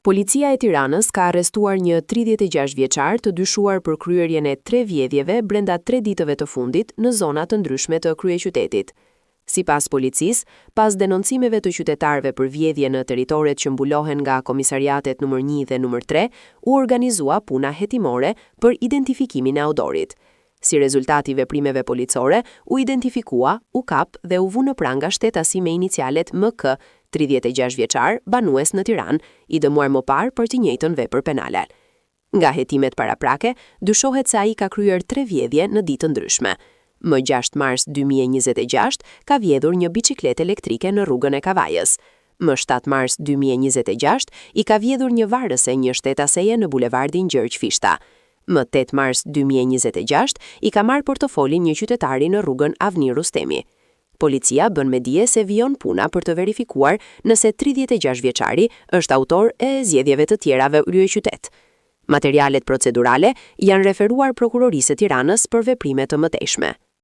Policia e Tiranës ka arrestuar një 36 vjeçar të dyshuar për kryerjen e 3 vjedhjeve brenda 3 ditëve të fundit në zona të ndryshme të kryeqytetit. Sipas policisë, pas denoncimeve të qytetarëve për vjedhje në territoret që mbulohen nga komisariatet nr. 1 dhe nr. 3, u organizua puna hetimore për identifikimin e autorit. Si rezultati i veprimeve policore, u identifikua, u kap dhe u vu në pranga shtetasi me inicialet MK, 36 vjeçar, banues në Tiranë, i dëmuar më parë për të njëjtën vepër penale. Nga hetimet paraprake, dyshohet se ai ka kryer 3 vjedhje në ditë ndryshme. Më 6 mars 2026 ka vjedhur një biçikletë elektrike në rrugën e Kavajës. Më 7 mars 2026 i ka vjedhur një varëse një shtetaseje në bulevardin Gjergj Fishta. Më 8 mars 2026 i ka marrë portofolin një qytetari në rrugën Avni Rustemi. Policia bën me dije se vijon puna për të verifikuar nëse 36 vjeçari është autor e zgjedhjeve të tjerave kryeqytet. Materialet procedurale janë referuar Prokurorisë së Tiranës për veprime të mëtejshme.